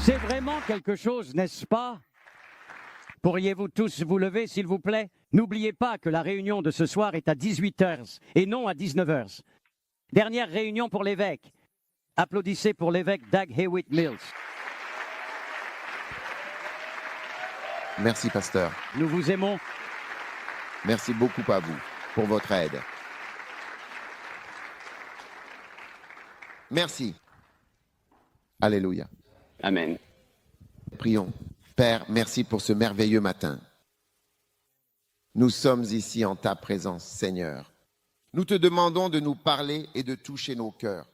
C'est vraiment quelque chose, n'est-ce pas? Pourriez-vous tous vous lever, s'il vous plaît? N'oubliez pas que la réunion de ce soir est à 18h et non à 19h. Dernière réunion pour l'évêque. Applaudissez pour l'évêque Doug Hewitt Mills. Merci, pasteur. Nous vous aimons. Merci beaucoup à vous pour votre aide. Merci. Alléluia. Amen. Prions. Père, merci pour ce merveilleux matin. Nous sommes ici en ta présence, Seigneur. Nous te demandons de nous parler et de toucher nos cœurs.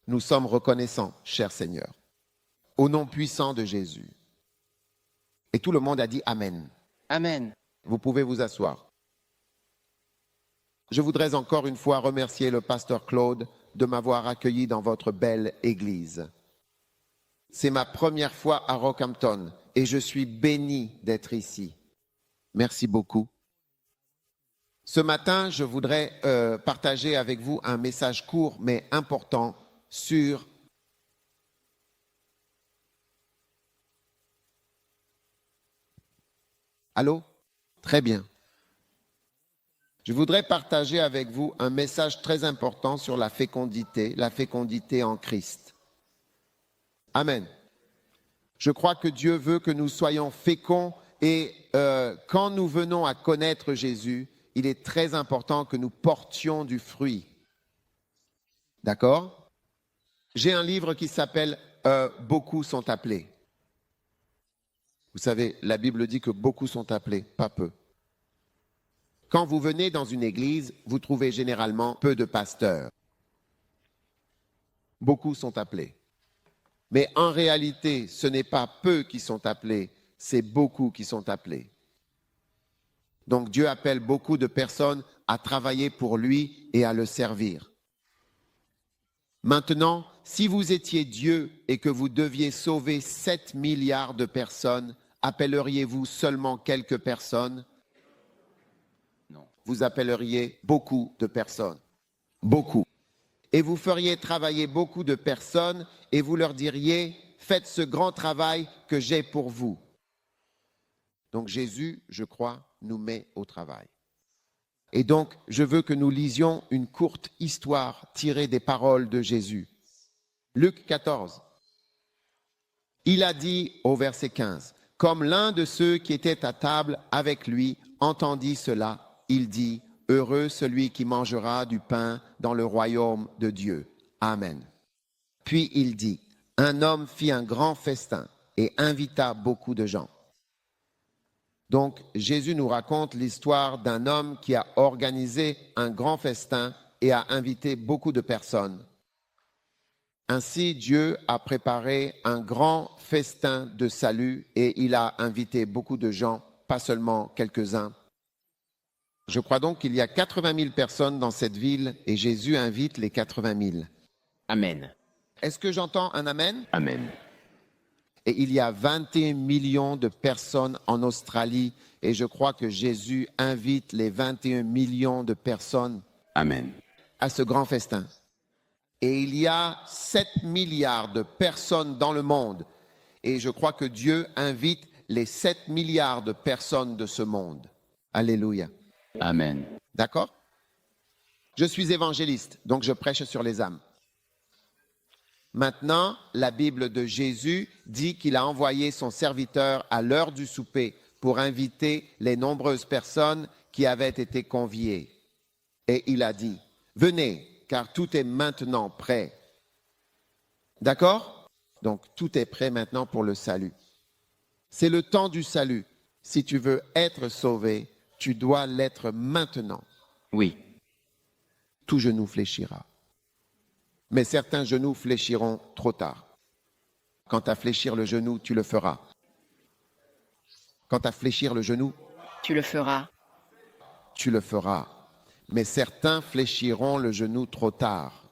Nous sommes reconnaissants, cher Seigneur, au nom puissant de Jésus. Et tout le monde a dit Amen. Amen. Vous pouvez vous asseoir. Je voudrais encore une fois remercier le pasteur Claude de m'avoir accueilli dans votre belle église. C'est ma première fois à Rockhampton et je suis béni d'être ici. Merci beaucoup. Ce matin, je voudrais partager avec vous un message court mais important sur Allô? Très bien. Je voudrais partager avec vous un message très important sur la fécondité en Christ. Amen. Je crois que Dieu veut que nous soyons féconds et quand nous venons à connaître Jésus, il est très important que nous portions du fruit. D'accord? J'ai un livre qui s'appelle « Beaucoup sont appelés ». Vous savez, la Bible dit que beaucoup sont appelés, pas peu. Quand vous venez dans une église, vous trouvez généralement peu de pasteurs. Beaucoup sont appelés. Mais en réalité, ce n'est pas peu qui sont appelés, c'est beaucoup qui sont appelés. Donc Dieu appelle beaucoup de personnes à travailler pour lui et à le servir. Maintenant, si vous étiez Dieu et que vous deviez sauver 7 milliards de personnes, appelleriez-vous seulement quelques personnes? Non. Vous appelleriez beaucoup de personnes. Beaucoup. Et vous feriez travailler beaucoup de personnes et vous leur diriez, faites ce grand travail que j'ai pour vous. Donc Jésus, je crois, nous met au travail. Et donc, je veux que nous lisions une courte histoire tirée des paroles de Jésus. Luc 14. Il a dit au verset 15, « Comme l'un de ceux qui étaient à table avec lui entendit cela, il dit, « Heureux celui qui mangera du pain dans le royaume de Dieu. Amen. » Puis il dit, « Un homme fit un grand festin et invita beaucoup de gens. » Donc, Jésus nous raconte l'histoire d'un homme qui a organisé un grand festin et a invité beaucoup de personnes. Ainsi, Dieu a préparé un grand festin de salut et il a invité beaucoup de gens, pas seulement quelques-uns. Je crois donc qu'il y a 80 000 personnes dans cette ville et Jésus invite les 80 000. Amen. Est-ce que j'entends un amen? Amen. Et il y a 21 millions de personnes en Australie et je crois que Jésus invite les 21 millions de personnes Amen. à ce grand festin. Et il y a 7 milliards de personnes dans le monde et je crois que Dieu invite les 7 milliards de personnes de ce monde. Alléluia. Amen. D'accord? Je suis évangéliste, donc je prêche sur les âmes. Maintenant, la Bible de Jésus dit qu'il a envoyé son serviteur à l'heure du souper pour inviter les nombreuses personnes qui avaient été conviées. Et il a dit, « Venez, car tout est maintenant prêt. » D'accord? Donc, tout est prêt maintenant pour le salut. C'est le temps du salut. Si tu veux être sauvé, tu dois l'être maintenant. Oui. Tout genou fléchira. Mais certains genoux fléchiront trop tard. Quant à fléchir le genou, tu le feras. Quant à fléchir le genou, Tu le feras. tu le feras. Mais certains fléchiront le genou trop tard.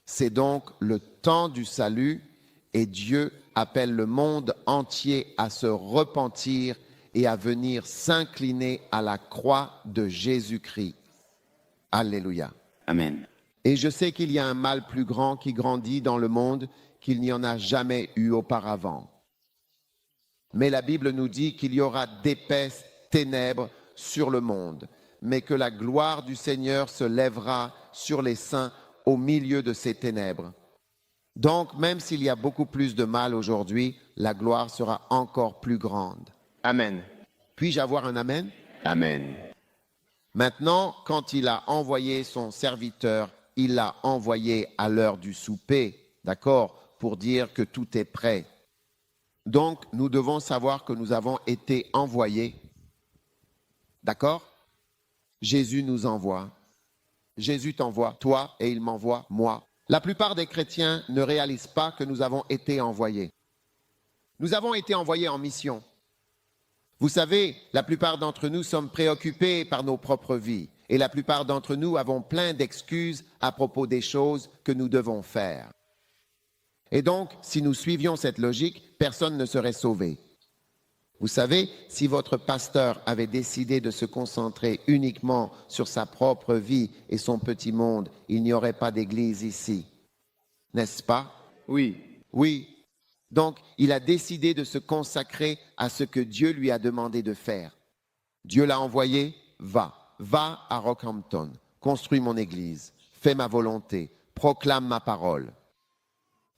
C'est donc le temps du salut et Dieu appelle le monde entier à se repentir et à venir s'incliner à la croix de Jésus-Christ. Alléluia. Amen. Et je sais qu'il y a un mal plus grand qui grandit dans le monde qu'il n'y en a jamais eu auparavant. Mais la Bible nous dit qu'il y aura d'épaisses ténèbres sur le monde, mais que la gloire du Seigneur se lèvera sur les saints au milieu de ces ténèbres. Donc, même s'il y a beaucoup plus de mal aujourd'hui, la gloire sera encore plus grande. Amen. Puis-je avoir un amen? Amen. Maintenant, quand il a envoyé son serviteur, il l'a envoyé à l'heure du souper, d'accord, pour dire que tout est prêt. Donc, nous devons savoir que nous avons été envoyés, d'accord? Jésus nous envoie. Jésus t'envoie, toi, et il m'envoie, moi. La plupart des chrétiens ne réalisent pas que nous avons été envoyés. Nous avons été envoyés en mission. Vous savez, la plupart d'entre nous sommes préoccupés par nos propres vies et la plupart d'entre nous avons plein d'excuses à propos des choses que nous devons faire. Et donc, si nous suivions cette logique, personne ne serait sauvé. Vous savez, si votre pasteur avait décidé de se concentrer uniquement sur sa propre vie et son petit monde, il n'y aurait pas d'église ici. N'est-ce pas? Oui. Oui. Donc, il a décidé de se consacrer à ce que Dieu lui a demandé de faire. Dieu l'a envoyé, va à Rockhampton, construis mon église, fais ma volonté, proclame ma parole.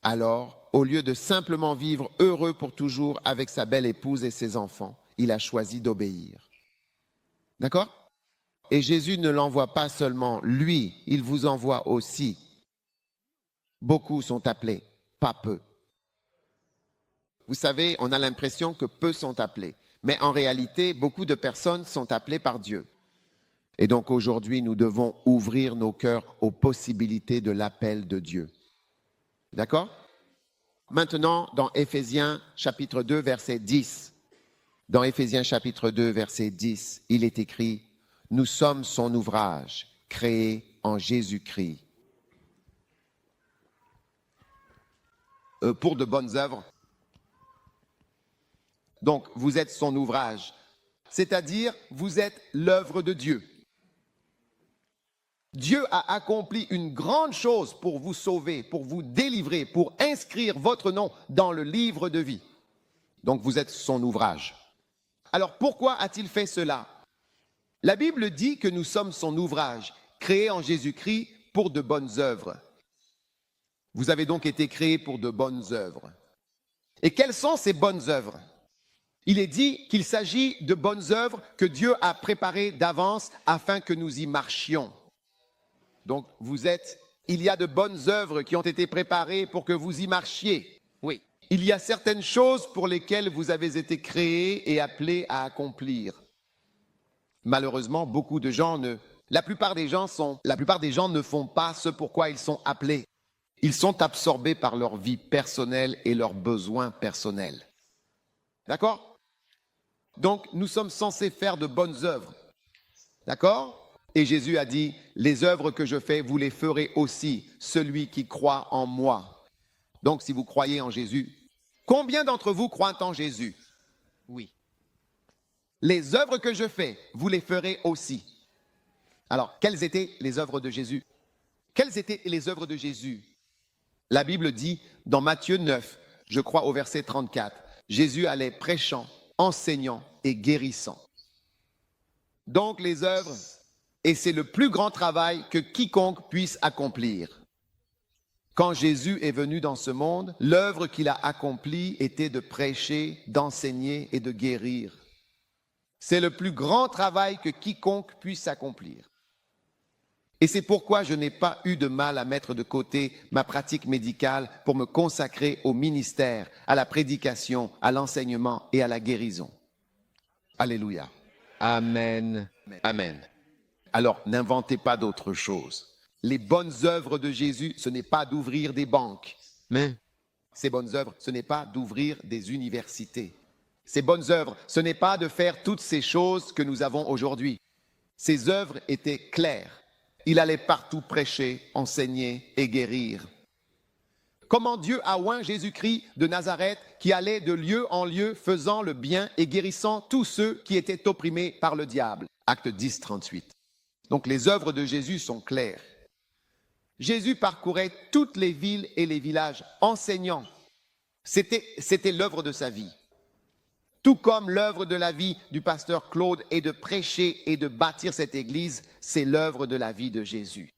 Alors, au lieu de simplement vivre heureux pour toujours avec sa belle épouse et ses enfants, il a choisi d'obéir. D'accord? Et Jésus ne l'envoie pas seulement lui, il vous envoie aussi. Beaucoup sont appelés, pas peu. Vous savez, on a l'impression que peu sont appelés. Mais en réalité, beaucoup de personnes sont appelées par Dieu. Et donc aujourd'hui, nous devons ouvrir nos cœurs aux possibilités de l'appel de Dieu. D'accord? Maintenant, dans Éphésiens chapitre 2, verset 10, dans Éphésiens chapitre 2, verset 10, il est écrit « Nous sommes son ouvrage, créé en Jésus-Christ. » Pour de bonnes œuvres. Donc, vous êtes son ouvrage, c'est-à-dire vous êtes l'œuvre de Dieu. Dieu a accompli une grande chose pour vous sauver, pour vous délivrer, pour inscrire votre nom dans le livre de vie. Donc, vous êtes son ouvrage. Alors, pourquoi a-t-il fait cela? La Bible dit que nous sommes son ouvrage, créé en Jésus-Christ pour de bonnes œuvres. Vous avez donc été créés pour de bonnes œuvres. Et quelles sont ces bonnes œuvres? Il est dit qu'il s'agit de bonnes œuvres que Dieu a préparées d'avance afin que nous y marchions. Donc, il y a de bonnes œuvres qui ont été préparées pour que vous y marchiez. Oui. Il y a certaines choses pour lesquelles vous avez été créés et appelés à accomplir. Malheureusement, la plupart des gens ne font pas ce pourquoi ils sont appelés. Ils sont absorbés par leur vie personnelle et leurs besoins personnels. D'accord? Donc, nous sommes censés faire de bonnes œuvres. D'accord? Et Jésus a dit, les œuvres que je fais, vous les ferez aussi, celui qui croit en moi. Donc, si vous croyez en Jésus, combien d'entre vous croient en Jésus? Oui. Les œuvres que je fais, vous les ferez aussi. Alors, quelles étaient les œuvres de Jésus? Quelles étaient les œuvres de Jésus? La Bible dit, dans Matthieu 9, je crois au verset 34, Jésus allait prêchant, enseignant et guérissant. Donc, les œuvres... Et c'est le plus grand travail que quiconque puisse accomplir. Quand Jésus est venu dans ce monde, l'œuvre qu'il a accomplie était de prêcher, d'enseigner et de guérir. C'est le plus grand travail que quiconque puisse accomplir. Et c'est pourquoi je n'ai pas eu de mal à mettre de côté ma pratique médicale pour me consacrer au ministère, à la prédication, à l'enseignement et à la guérison. Alléluia. Amen. Amen. Alors, n'inventez pas d'autre chose. Les bonnes œuvres de Jésus, ce n'est pas d'ouvrir des banques. Mais ces bonnes œuvres, ce n'est pas d'ouvrir des universités. Ces bonnes œuvres, ce n'est pas de faire toutes ces choses que nous avons aujourd'hui. Ces œuvres étaient claires. Il allait partout prêcher, enseigner et guérir. Comment Dieu a oint Jésus-Christ de Nazareth qui allait de lieu en lieu faisant le bien et guérissant tous ceux qui étaient opprimés par le diable. Acte 10, 38. Donc les œuvres de Jésus sont claires. Jésus parcourait toutes les villes et les villages enseignant. C'était l'œuvre de sa vie. Tout comme l'œuvre de la vie du pasteur Claude est de prêcher et de bâtir cette église, c'est l'œuvre de la vie de Jésus.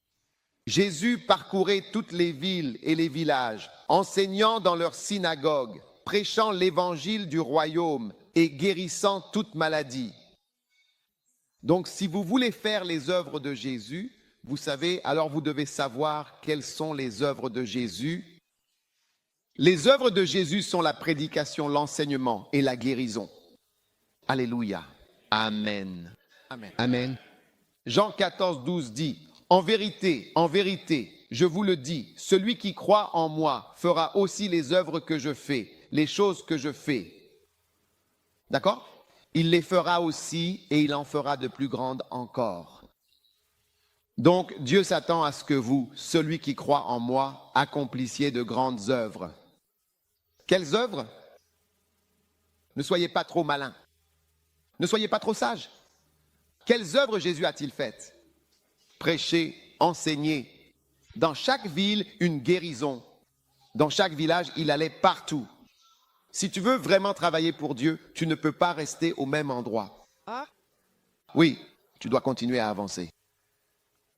Jésus parcourait toutes les villes et les villages, enseignant dans leurs synagogues, prêchant l'évangile du royaume et guérissant toute maladie. Donc, si vous voulez faire les œuvres de Jésus, vous savez, alors vous devez savoir quelles sont les œuvres de Jésus. Les œuvres de Jésus sont la prédication, l'enseignement et la guérison. Alléluia. Amen. Amen. Amen. Jean 14, 12 dit, en vérité, je vous le dis, celui qui croit en moi fera aussi les œuvres que je fais, les choses que je fais. D'accord? Il les fera aussi et il en fera de plus grandes encore. Donc, Dieu s'attend à ce que vous, celui qui croit en moi, accomplissiez de grandes œuvres. Quelles œuvres? Ne soyez pas trop malins. Ne soyez pas trop sages. Quelles œuvres Jésus a-t-il faites? Prêcher, enseigner. Dans chaque ville, une guérison. Dans chaque village, il allait partout. Si tu veux vraiment travailler pour Dieu, tu ne peux pas rester au même endroit. Oui, tu dois continuer à avancer.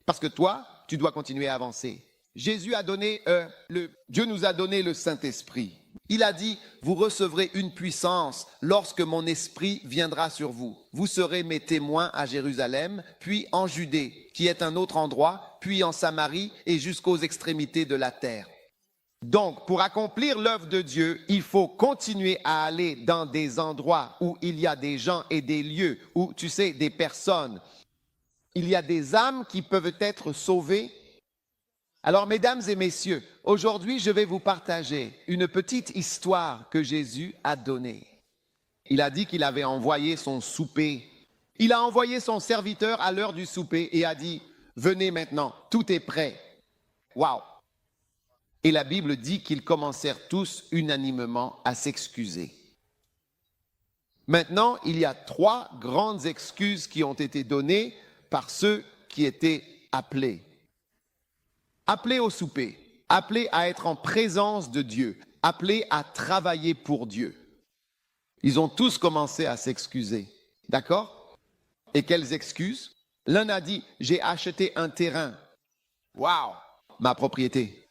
Parce que toi, tu dois continuer à avancer. Jésus a donné, Dieu nous a donné le Saint-Esprit. Il a dit, vous recevrez une puissance lorsque mon esprit viendra sur vous. Vous serez mes témoins à Jérusalem, puis en Judée, qui est un autre endroit, puis en Samarie et jusqu'aux extrémités de la terre. Donc, pour accomplir l'œuvre de Dieu, il faut continuer à aller dans des endroits où il y a des gens et des lieux, où, tu sais, des personnes. Il y a des âmes qui peuvent être sauvées. Alors, mesdames et messieurs, aujourd'hui, je vais vous partager une petite histoire que Jésus a donnée. Il a dit qu'il avait envoyé son souper. Il a envoyé son serviteur à l'heure du souper et a dit, venez maintenant, tout est prêt. Waouh! Et la Bible dit qu'ils commencèrent tous unanimement à s'excuser. Maintenant, il y a 3 grandes excuses qui ont été données par ceux qui étaient appelés. Appelés au souper, appelés à être en présence de Dieu, appelés à travailler pour Dieu. Ils ont tous commencé à s'excuser. D'accord? Et quelles excuses? L'un a dit, j'ai acheté un terrain. Waouh! Ma propriété.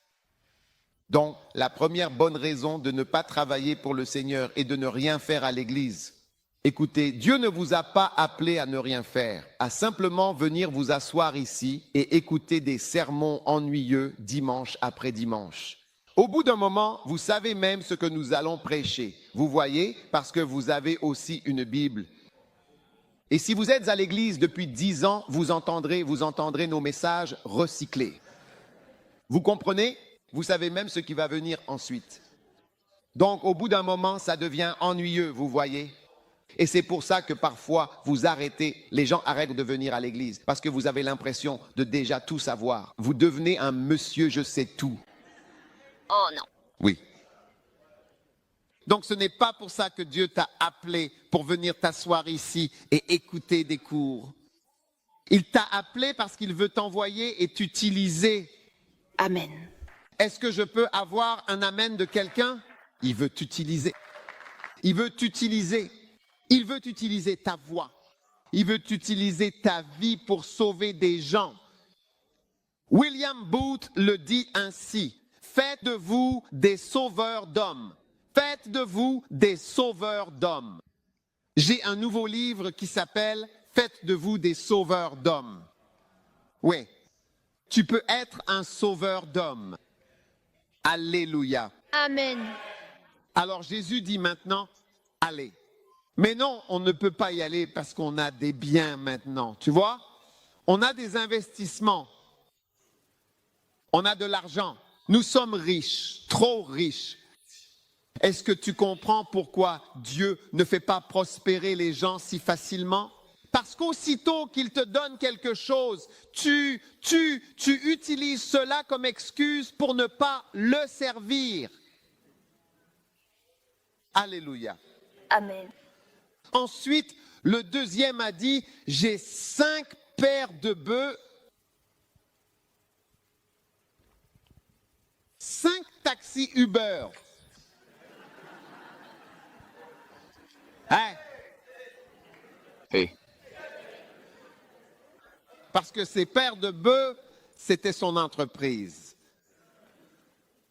Donc, la première bonne raison de ne pas travailler pour le Seigneur et de ne rien faire à l'Église. Écoutez, Dieu ne vous a pas appelé à ne rien faire, à simplement venir vous asseoir ici et écouter des sermons ennuyeux dimanche après dimanche. Au bout d'un moment, vous savez même ce que nous allons prêcher. Vous voyez, parce que vous avez aussi une Bible. Et si vous êtes à l'Église depuis 10 ans, vous entendrez nos messages recyclés. Vous comprenez? Vous savez même ce qui va venir ensuite. Donc, au bout d'un moment, ça devient ennuyeux, vous voyez? Et c'est pour ça que parfois, vous arrêtez, les gens arrêtent de venir à l'église, parce que vous avez l'impression de déjà tout savoir. Vous devenez un monsieur je sais tout. Oh non. Oui. Donc, ce n'est pas pour ça que Dieu t'a appelé pour venir t'asseoir ici et écouter des cours. Il t'a appelé parce qu'il veut t'envoyer et t'utiliser. Amen. Est-ce que je peux avoir un amen de quelqu'un? Il veut t'utiliser. Il veut t'utiliser. Il veut utiliser ta voix. Il veut utiliser ta vie pour sauver des gens. William Booth le dit ainsi. Faites de vous des sauveurs d'hommes. Faites de vous des sauveurs d'hommes. J'ai un nouveau livre qui s'appelle Faites de vous des sauveurs d'hommes. Oui, tu peux être un sauveur d'hommes. Alléluia. Amen. Alors Jésus dit maintenant, allez. Mais non, on ne peut pas y aller parce qu'on a des biens maintenant, tu vois? On a des investissements. On a de l'argent. Nous sommes riches, trop riches. Est-ce que tu comprends pourquoi Dieu ne fait pas prospérer les gens si facilement? Parce qu'aussitôt qu'il te donne quelque chose, tu utilises cela comme excuse pour ne pas le servir. Alléluia. Amen. Ensuite, le deuxième a dit, j'ai 5 paires de bœufs taxi Uber. Hein? Oui. Parce que ses pères de bœufs, c'était son entreprise.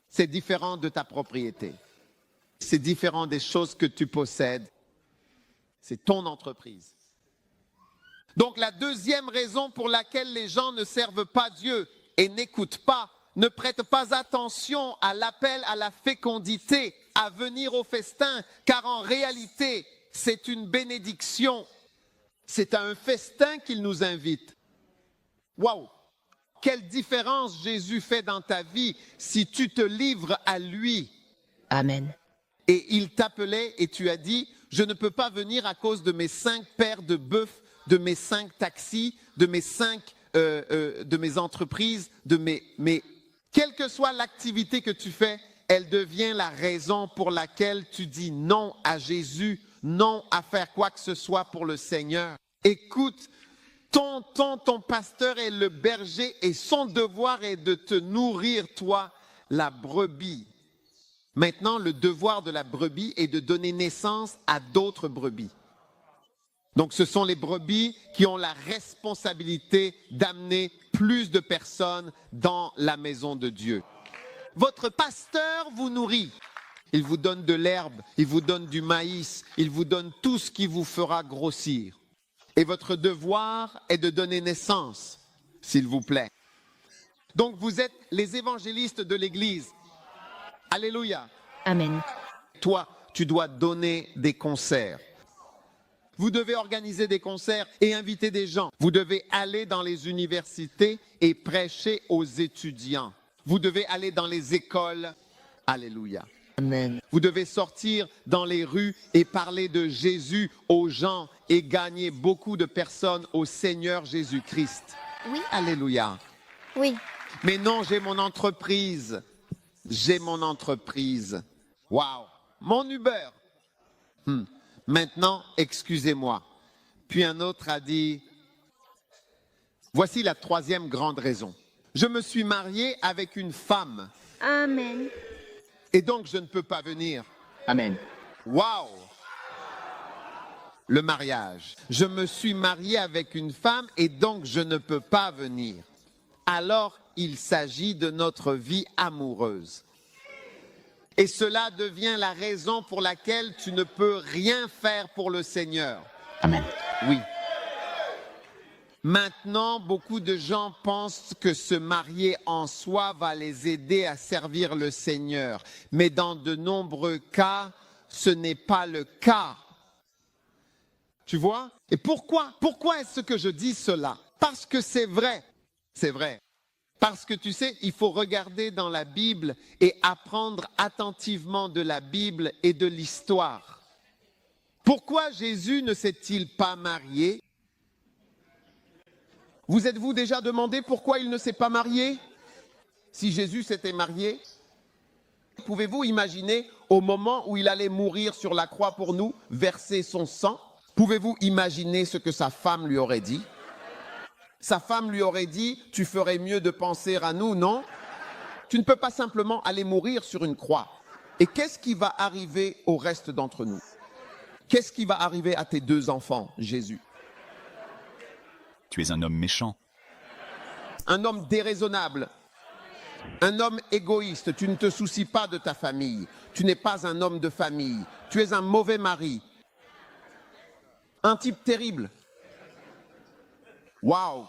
C'est différent de ta propriété. C'est différent des choses que tu possèdes. C'est ton entreprise. Donc la deuxième raison pour laquelle les gens ne servent pas Dieu et n'écoutent pas, ne prêtent pas attention à l'appel à la fécondité, à venir au festin, car en réalité, c'est une bénédiction. C'est à un festin qu'il nous invite. Waouh! Quelle différence Jésus fait dans ta vie si tu te livres à lui. Amen. Et il t'appelait et tu as dit, je ne peux pas venir à cause de mes 5 paires de bœufs, de mes 5 taxis, de mes 5 de mes entreprises, mais quelle que soit l'activité que tu fais, elle devient la raison pour laquelle tu dis non à Jésus, non à faire quoi que ce soit pour le Seigneur. Écoute, ton pasteur est le berger et son devoir est de te nourrir, toi, la brebis. Maintenant, le devoir de la brebis est de donner naissance à d'autres brebis. Donc, ce sont les brebis qui ont la responsabilité d'amener plus de personnes dans la maison de Dieu. Votre pasteur vous nourrit. Il vous donne de l'herbe, il vous donne du maïs, il vous donne tout ce qui vous fera grossir. Et votre devoir est de donner naissance, s'il vous plaît. Donc, vous êtes les évangélistes de l'Église. Alléluia. Amen. Toi, tu dois donner des concerts. Vous devez organiser des concerts et inviter des gens. Vous devez aller dans les universités et prêcher aux étudiants. Vous devez aller dans les écoles. Alléluia. Amen. Vous devez sortir dans les rues et parler de Jésus aux gens et gagner beaucoup de personnes au Seigneur Jésus-Christ. Oui. Alléluia. Oui. Mais non, j'ai mon entreprise. J'ai mon entreprise. Waouh. Mon Uber. Maintenant, excusez-moi. Puis un autre a dit, voici la troisième grande raison. Je me suis marié avec une femme. Amen. Et donc, je ne peux pas venir. Amen. Waouh! Le mariage. Je me suis marié avec une femme et donc je ne peux pas venir. Alors, il s'agit de notre vie amoureuse. Et cela devient la raison pour laquelle tu ne peux rien faire pour le Seigneur. Amen. Oui. Maintenant, beaucoup de gens pensent que se marier en soi va les aider à servir le Seigneur. Mais dans de nombreux cas, ce n'est pas le cas. Tu vois? Et pourquoi est-ce que je dis cela? Parce que c'est vrai. C'est vrai. Parce que tu sais, il faut regarder dans la Bible et apprendre attentivement de la Bible et de l'histoire. Pourquoi Jésus ne s'est-il pas marié? Vous êtes-vous déjà demandé pourquoi il ne s'est pas marié? Si Jésus s'était marié, pouvez-vous imaginer au moment où il allait mourir sur la croix pour nous, verser son sang? Pouvez-vous imaginer ce que sa femme lui aurait dit? Sa femme lui aurait dit, tu ferais mieux de penser à nous, non? Tu ne peux pas simplement aller mourir sur une croix. Et qu'est-ce qui va arriver au reste d'entre nous? Qu'est-ce qui va arriver à tes 2 enfants, Jésus? Tu es un homme méchant. Un homme déraisonnable. Un homme égoïste. Tu ne te soucies pas de ta famille. Tu n'es pas un homme de famille. Tu es un mauvais mari. Un type terrible. Waouh!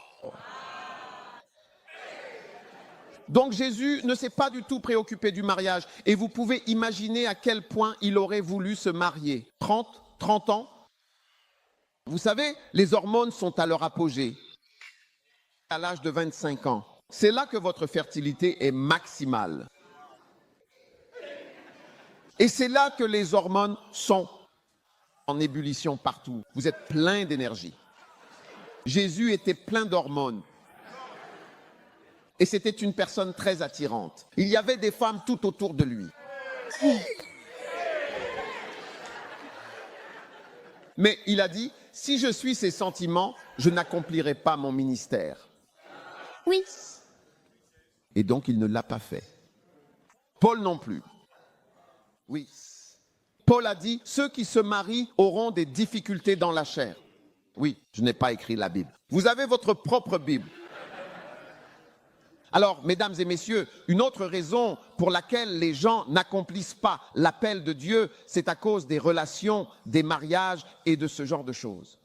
Donc Jésus ne s'est pas du tout préoccupé du mariage. Et vous pouvez imaginer à quel point il aurait voulu se marier. 30 ans. Vous savez, les hormones sont à leur apogée. À l'âge de 25 ans. C'est là que votre fertilité est maximale. Et c'est là que les hormones sont en ébullition partout. Vous êtes plein d'énergie. Jésus était plein d'hormones. Et c'était une personne très attirante. Il y avait des femmes tout autour de lui. Mais il a dit, si je suis ces sentiments, je n'accomplirai pas mon ministère. Oui. Et donc il ne l'a pas fait. Paul non plus. Oui. Paul a dit, ceux qui se marient auront des difficultés dans la chair. Oui, je n'ai pas écrit la Bible. Vous avez votre propre Bible. Alors, mesdames et messieurs, une autre raison pour laquelle les gens n'accomplissent pas l'appel de Dieu, c'est à cause des relations, des mariages et de ce genre de choses.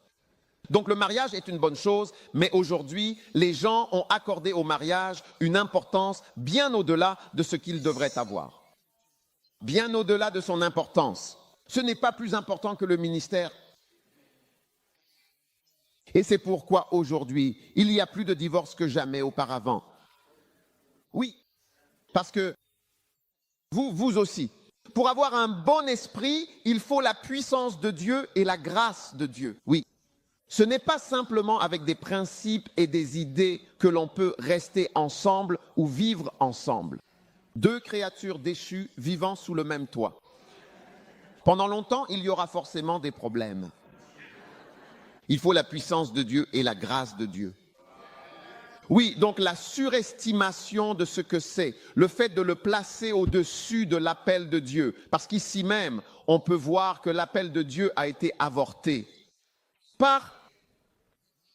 Donc le mariage est une bonne chose, mais aujourd'hui, les gens ont accordé au mariage une importance bien au-delà de ce qu'il devrait avoir. Bien au-delà de son importance. Ce n'est pas plus important que le ministère. Et c'est pourquoi aujourd'hui, il y a plus de divorces que jamais auparavant. Oui, parce que vous aussi, pour avoir un bon esprit, il faut la puissance de Dieu et la grâce de Dieu. Oui, ce n'est pas simplement avec des principes et des idées que l'on peut rester ensemble ou vivre ensemble. Deux créatures déchues vivant sous le même toit. Pendant longtemps, il y aura forcément des problèmes. Il faut la puissance de Dieu et la grâce de Dieu. Oui, donc la surestimation de ce que c'est, le fait de le placer au-dessus de l'appel de Dieu. Parce qu'ici même, on peut voir que l'appel de Dieu a été avorté par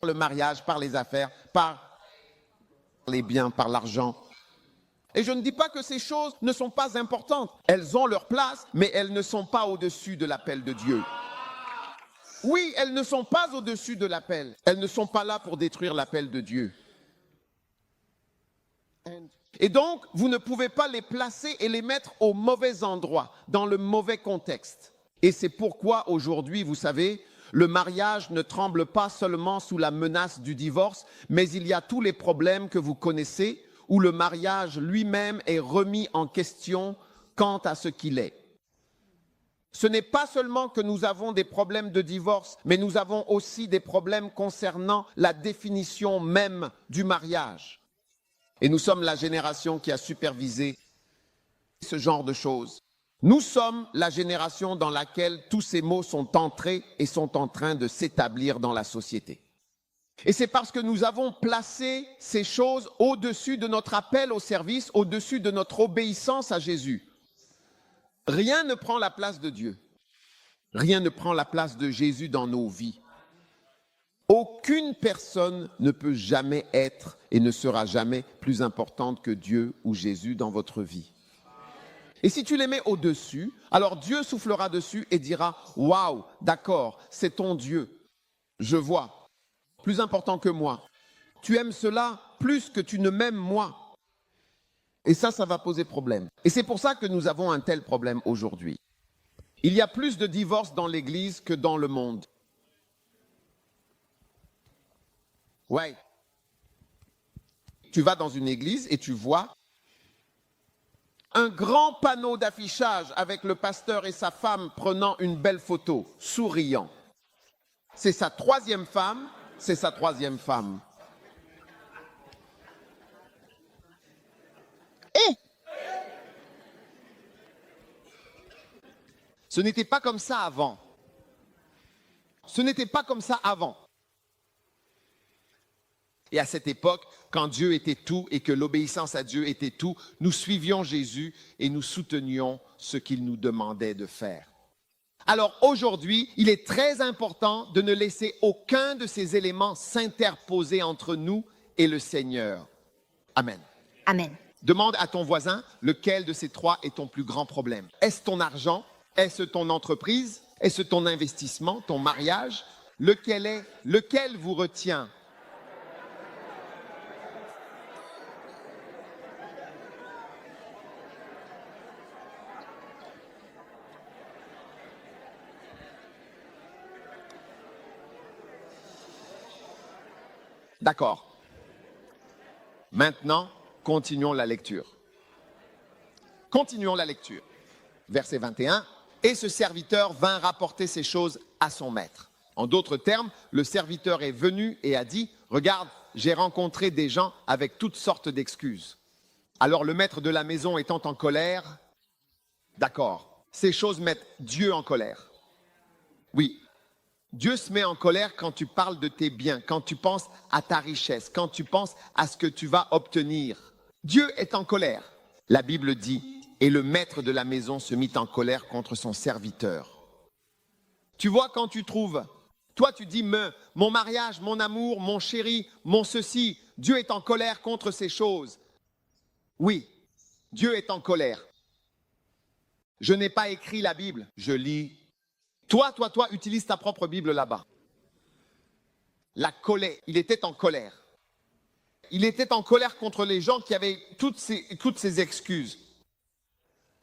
le mariage, par les affaires, par les biens, par l'argent. Et je ne dis pas que ces choses ne sont pas importantes. Elles ont leur place, mais elles ne sont pas au-dessus de l'appel de Dieu. Oui, elles ne sont pas au-dessus de l'appel. Elles ne sont pas là pour détruire l'appel de Dieu. Et donc, vous ne pouvez pas les placer et les mettre au mauvais endroit, dans le mauvais contexte. Et c'est pourquoi aujourd'hui, vous savez, le mariage ne tremble pas seulement sous la menace du divorce, mais il y a tous les problèmes que vous connaissez, où le mariage lui-même est remis en question quant à ce qu'il est. Ce n'est pas seulement que nous avons des problèmes de divorce, mais nous avons aussi des problèmes concernant la définition même du mariage. Et nous sommes la génération qui a supervisé ce genre de choses. Nous sommes la génération dans laquelle tous ces mots sont entrés et sont en train de s'établir dans la société. Et c'est parce que nous avons placé ces choses au-dessus de notre appel au service, au-dessus de notre obéissance à Jésus. Rien ne prend la place de Dieu. Rien ne prend la place de Jésus dans nos vies. Aucune personne ne peut jamais être et ne sera jamais plus importante que Dieu ou Jésus dans votre vie. Et si tu les mets au-dessus, alors Dieu soufflera dessus et dira « Waouh, d'accord, c'est ton Dieu. Je vois, plus important que moi. Tu aimes cela plus que tu ne m'aimes moi. » Et ça va poser problème. Et c'est pour ça que nous avons un tel problème aujourd'hui. Il y a plus de divorces dans l'Église que dans le monde. Ouais. Tu vas dans une église et tu vois un grand panneau d'affichage avec le pasteur et sa femme prenant une belle photo, souriant. C'est sa troisième femme, c'est sa troisième femme. Ce n'était pas comme ça avant. Ce n'était pas comme ça avant. Et à cette époque, quand Dieu était tout et que l'obéissance à Dieu était tout, nous suivions Jésus et nous soutenions ce qu'il nous demandait de faire. Alors aujourd'hui, il est très important de ne laisser aucun de ces éléments s'interposer entre nous et le Seigneur. Amen. Amen. Demande à ton voisin, lequel de ces trois est ton plus grand problème? Est-ce ton argent? Est-ce ton entreprise? Est-ce ton investissement, ton mariage? Lequel vous retient? D'accord. Maintenant, continuons la lecture. Continuons la lecture. Verset 21. Et ce serviteur vint rapporter ces choses à son maître. En d'autres termes, le serviteur est venu et a dit, « Regarde, j'ai rencontré des gens avec toutes sortes d'excuses. » Alors le maître de la maison étant en colère, d'accord, ces choses mettent Dieu en colère. Oui, Dieu se met en colère quand tu parles de tes biens, quand tu penses à ta richesse, quand tu penses à ce que tu vas obtenir. Dieu est en colère. La Bible dit, Et le maître de la maison se mit en colère contre son serviteur. Tu vois, quand tu trouves, toi tu dis, mon mariage, mon amour, mon chéri, mon ceci, Dieu est en colère contre ces choses. Oui, Dieu est en colère. Je n'ai pas écrit la Bible, je lis. Toi, utilise ta propre Bible là-bas. La colère, il était en colère. Il était en colère contre les gens qui avaient toutes ces excuses.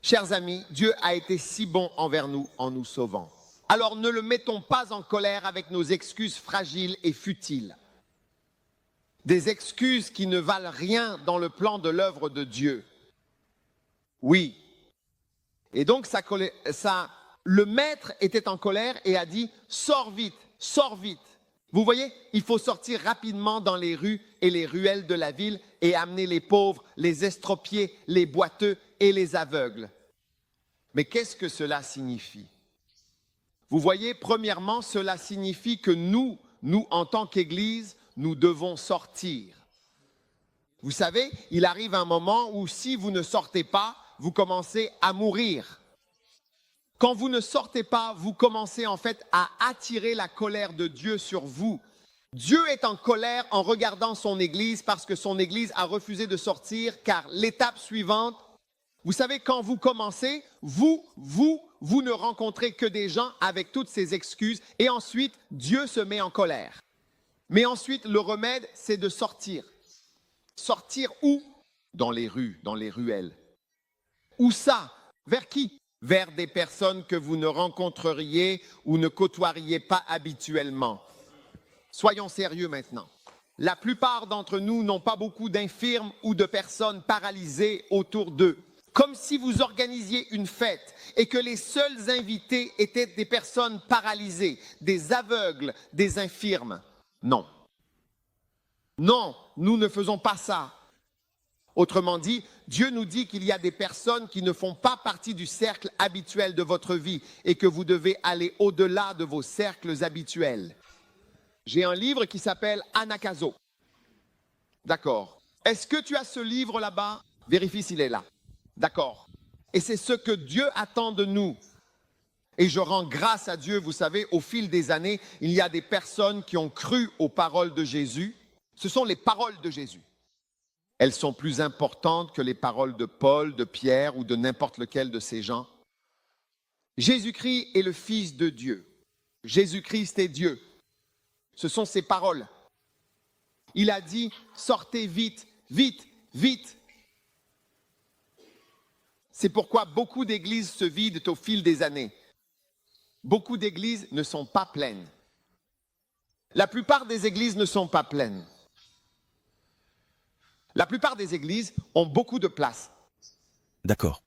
Chers amis, Dieu a été si bon envers nous en nous sauvant. Alors ne le mettons pas en colère avec nos excuses fragiles et futiles. Des excuses qui ne valent rien dans le plan de l'œuvre de Dieu. Oui. Et donc le maître était en colère et a dit « Sors vite, sors vite ». Vous voyez, il faut sortir rapidement dans les rues et les ruelles de la ville et amener les pauvres, les estropiés, les boiteux et les aveugles. Mais qu'est-ce que cela signifie? Vous voyez, premièrement, cela signifie que nous en tant qu'Église, nous devons sortir. Vous savez, il arrive un moment où si vous ne sortez pas, vous commencez à mourir. Quand vous ne sortez pas, vous commencez en fait à attirer la colère de Dieu sur vous. Dieu est en colère en regardant son Église parce que son Église a refusé de sortir, car l'étape suivante, vous savez, quand vous commencez, vous ne rencontrez que des gens avec toutes ces excuses et ensuite, Dieu se met en colère. Mais ensuite, le remède, c'est de sortir. Sortir où? Dans les rues, dans les ruelles. Où ça? Vers qui? Vers des personnes que vous ne rencontreriez ou ne côtoieriez pas habituellement. Soyons sérieux maintenant. La plupart d'entre nous n'ont pas beaucoup d'infirmes ou de personnes paralysées autour d'eux. Comme si vous organisiez une fête et que les seuls invités étaient des personnes paralysées, des aveugles, des infirmes. Non. Non, nous ne faisons pas ça. Autrement dit, Dieu nous dit qu'il y a des personnes qui ne font pas partie du cercle habituel de votre vie et que vous devez aller au-delà de vos cercles habituels. J'ai un livre qui s'appelle Anakazo. D'accord. Est-ce que tu as ce livre là-bas? Vérifie s'il est là. D'accord. Et c'est ce que Dieu attend de nous. Et je rends grâce à Dieu, vous savez, au fil des années, il y a des personnes qui ont cru aux paroles de Jésus. Ce sont les paroles de Jésus. Elles sont plus importantes que les paroles de Paul, de Pierre ou de n'importe lequel de ces gens. Jésus-Christ est le Fils de Dieu. Jésus-Christ est Dieu. Ce sont ses paroles. Il a dit, sortez vite, vite, vite. C'est pourquoi beaucoup d'églises se vident au fil des années. Beaucoup d'églises ne sont pas pleines. La plupart des églises ne sont pas pleines. La plupart des églises ont beaucoup de place. D'accord.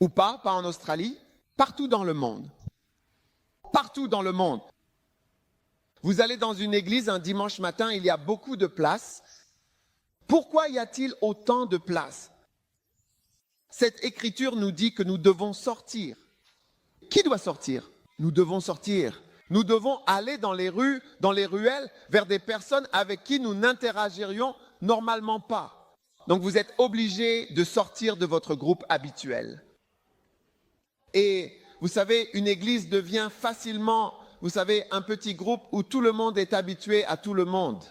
Ou pas en Australie, partout dans le monde. Partout dans le monde. Vous allez dans une église un dimanche matin, il y a beaucoup de place. Pourquoi y a-t-il autant de place? Cette écriture nous dit que nous devons sortir. Qui doit sortir? Nous devons sortir. Nous devons aller dans les rues, dans les ruelles, vers des personnes avec qui nous n'interagirions normalement pas. Donc vous êtes obligés de sortir de votre groupe habituel. Et vous savez, une église devient facilement, vous savez, un petit groupe où tout le monde est habitué à tout le monde.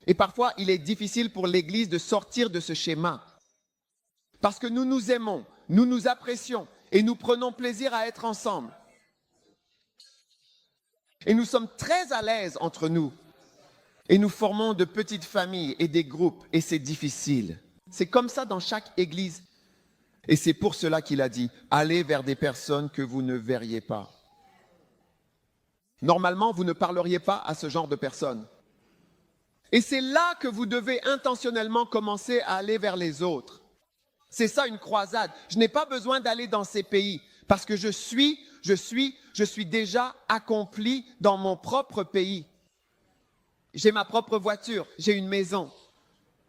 Et parfois, il est difficile pour l'église de sortir de ce schéma. Parce que nous nous aimons, nous nous apprécions et nous prenons plaisir à être ensemble. Et nous sommes très à l'aise entre nous. Et nous formons de petites familles et des groupes. Et c'est difficile. C'est comme ça dans chaque église. Et c'est pour cela qu'il a dit, allez vers des personnes que vous ne verriez pas. Normalement, vous ne parleriez pas à ce genre de personnes. Et c'est là que vous devez intentionnellement commencer à aller vers les autres. C'est ça une croisade. Je n'ai pas besoin d'aller dans ces pays parce que je suis déjà accompli dans mon propre pays. J'ai ma propre voiture, j'ai une maison.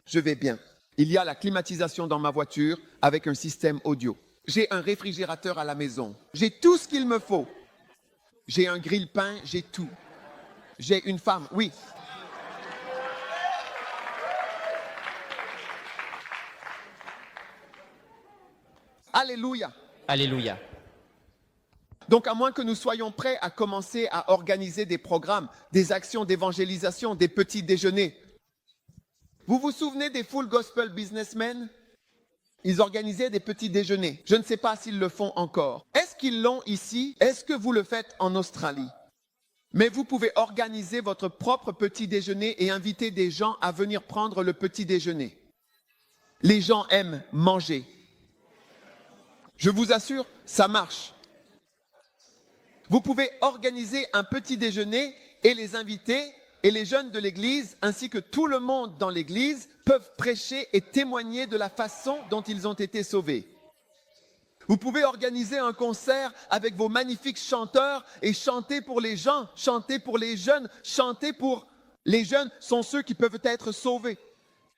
Je vais bien. Il y a la climatisation dans ma voiture avec un système audio. J'ai un réfrigérateur à la maison. J'ai tout ce qu'il me faut. J'ai un grille-pain, j'ai tout. J'ai une femme, oui. Alléluia. Alléluia. Donc, à moins que nous soyons prêts à commencer à organiser des programmes, des actions d'évangélisation, des petits déjeuners. Vous vous souvenez des Full Gospel Businessmen? Ils organisaient des petits déjeuners. Je ne sais pas s'ils le font encore. Est-ce qu'ils l'ont ici? Est-ce que vous le faites en Australie? Mais vous pouvez organiser votre propre petit déjeuner et inviter des gens à venir prendre le petit déjeuner. Les gens aiment manger. Je vous assure, ça marche. Vous pouvez organiser un petit déjeuner et les invités et les jeunes de l'église ainsi que tout le monde dans l'église peuvent prêcher et témoigner de la façon dont ils ont été sauvés. Vous pouvez organiser un concert avec vos magnifiques chanteurs et chanter pour les gens, chanter pour les jeunes, chanter pour les jeunes sont ceux qui peuvent être sauvés.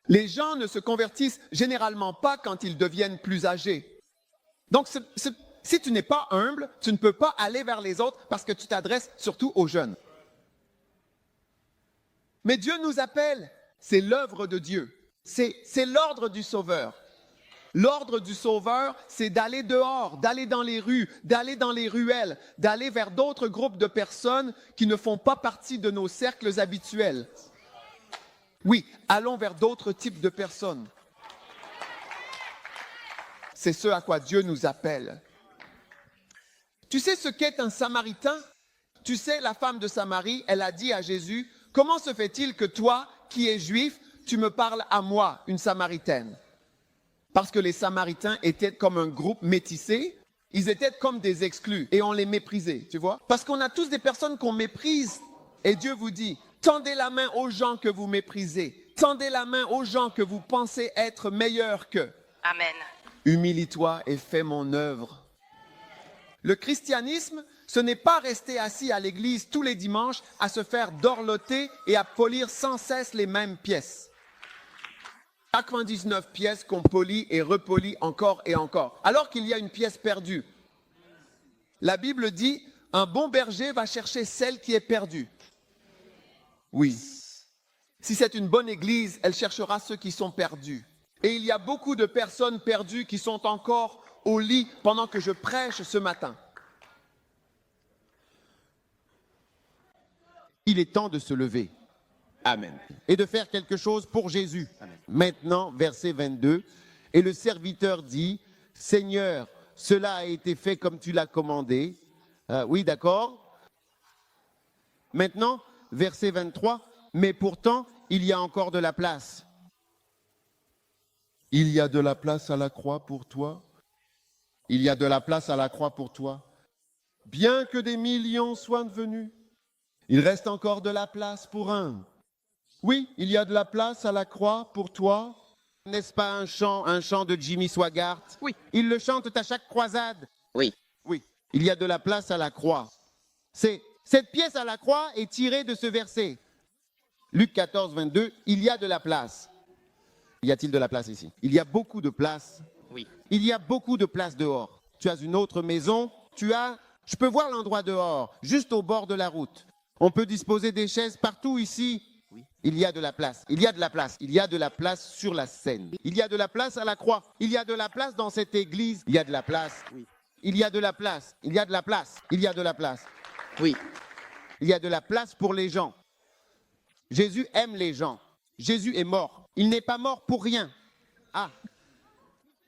Les gens ne se convertissent généralement pas quand ils deviennent plus âgés. Donc, si tu n'es pas humble, tu ne peux pas aller vers les autres parce que tu t'adresses surtout aux jeunes. Mais Dieu nous appelle, c'est l'œuvre de Dieu, c'est l'ordre du Sauveur. L'ordre du Sauveur, c'est d'aller dehors, d'aller dans les rues, d'aller dans les ruelles, d'aller vers d'autres groupes de personnes qui ne font pas partie de nos cercles habituels. Oui, allons vers d'autres types de personnes. C'est ce à quoi Dieu nous appelle. Tu sais ce qu'est un Samaritain? Tu sais, la femme de Samarie, elle a dit à Jésus, « Comment se fait-il que toi, qui es juif, tu me parles à moi, une Samaritaine ?» Parce que les Samaritains étaient comme un groupe métissé, ils étaient comme des exclus et on les méprisait, tu vois? Parce qu'on a tous des personnes qu'on méprise et Dieu vous dit, tendez la main aux gens que vous méprisez, tendez la main aux gens que vous pensez être meilleurs qu'eux. Amen. Humilie-toi et fais mon œuvre. Le christianisme, ce n'est pas rester assis à l'église tous les dimanches à se faire dorloter et à polir sans cesse les mêmes pièces. 99 pièces qu'on polit et repolit encore et encore, alors qu'il y a une pièce perdue. La Bible dit, un bon berger va chercher celle qui est perdue. Oui. Si c'est une bonne église, elle cherchera ceux qui sont perdus. Et il y a beaucoup de personnes perdues qui sont encore au lit pendant que je prêche ce matin. Il est temps de se lever. Amen. Et de faire quelque chose pour Jésus. Amen. Maintenant, verset 22. Et le serviteur dit, Seigneur, cela a été fait comme tu l'as commandé. Oui, d'accord. Maintenant, verset 23. Mais pourtant, il y a encore de la place. Il y a de la place à la croix pour toi. Il y a de la place à la croix pour toi. Bien que des millions soient venus, il reste encore de la place pour un. Oui, il y a de la place à la croix pour toi. N'est-ce pas un chant de Jimmy Swaggart? Oui. Ils le chantent à chaque croisade. Oui. Oui, il y a de la place à la croix. Cette pièce à la croix est tirée de ce verset. Luc 14, 22, il y a de la place. Y a-t-il de la place ici? Il y a beaucoup de place. Oui. Il y a beaucoup de place dehors. Tu as une autre maison, je peux voir l'endroit dehors, juste au bord de la route. On peut disposer des chaises partout ici. Oui. Il y a de la place, il y a de la place, il y a de la place sur la scène. Il y a de la place à la croix, il y a de la place dans cette église, il y a de la place. Oui. Il y a de la place, il y a de la place, il y a de la place. Oui. Il y a de la place pour les gens. Jésus aime les gens. Jésus est mort. Il n'est pas mort pour rien. Ah,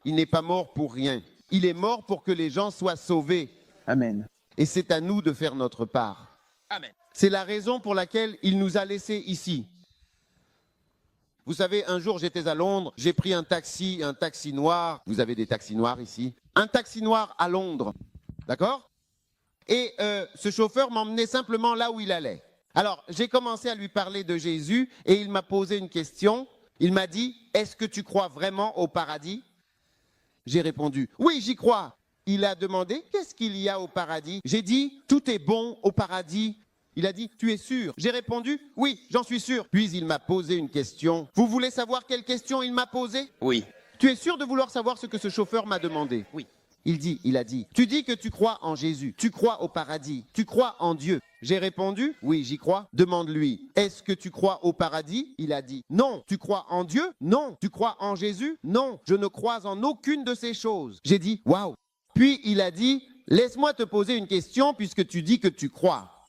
il n'est pas mort pour rien. Il est mort pour que les gens soient sauvés. Amen. Et c'est à nous de faire notre part. Amen. C'est la raison pour laquelle il nous a laissés ici. Vous savez, un jour j'étais à Londres, j'ai pris un taxi noir. Vous avez des taxis noirs ici? Un taxi noir à Londres, d'accord? Et ce chauffeur m'emmenait simplement là où il allait. Alors, j'ai commencé à lui parler de Jésus et il m'a posé une question. Il m'a dit, est-ce que tu crois vraiment au paradis? J'ai répondu, oui, j'y crois. Il a demandé, qu'est-ce qu'il y a au paradis? J'ai dit, tout est bon au paradis. Il a dit, tu es sûr? J'ai répondu, oui, j'en suis sûr. Puis il m'a posé une question. Vous voulez savoir quelle question il m'a posée? Oui. Tu es sûr de vouloir savoir ce que ce chauffeur m'a demandé? Oui. Il a dit, tu dis que tu crois en Jésus, tu crois au paradis, tu crois en Dieu. J'ai répondu, oui, j'y crois. Demande-lui, est-ce que tu crois au paradis? Il a dit, non. Tu crois en Dieu? Non. Tu crois en Jésus? Non. Je ne crois en aucune de ces choses. J'ai dit, waouh. Puis il a dit, laisse-moi te poser une question puisque tu dis que tu crois.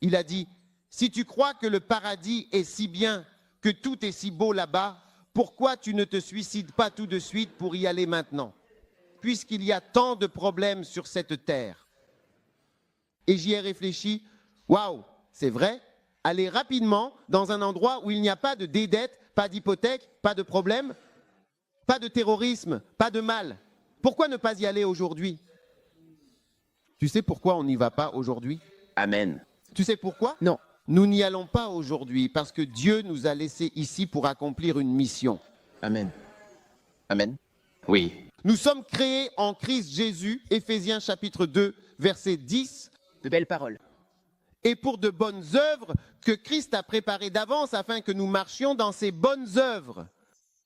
Il a dit, si tu crois que le paradis est si bien, que tout est si beau là-bas, pourquoi tu ne te suicides pas tout de suite pour y aller maintenant, puisqu'il y a tant de problèmes sur cette terre? Et j'y ai réfléchi, waouh, c'est vrai, aller rapidement dans un endroit où il n'y a pas de dette, pas d'hypothèque, pas de problème, pas de terrorisme, pas de mal. Pourquoi ne pas y aller aujourd'hui? Tu sais pourquoi on n'y va pas aujourd'hui? Amen. Tu sais pourquoi? Non. Nous n'y allons pas aujourd'hui parce que Dieu nous a laissés ici pour accomplir une mission. Amen. Amen. Oui. Nous sommes créés en Christ Jésus, Éphésiens chapitre 2, verset 10, De belles paroles. et pour de bonnes œuvres que Christ a préparées d'avance afin que nous marchions dans ces bonnes œuvres.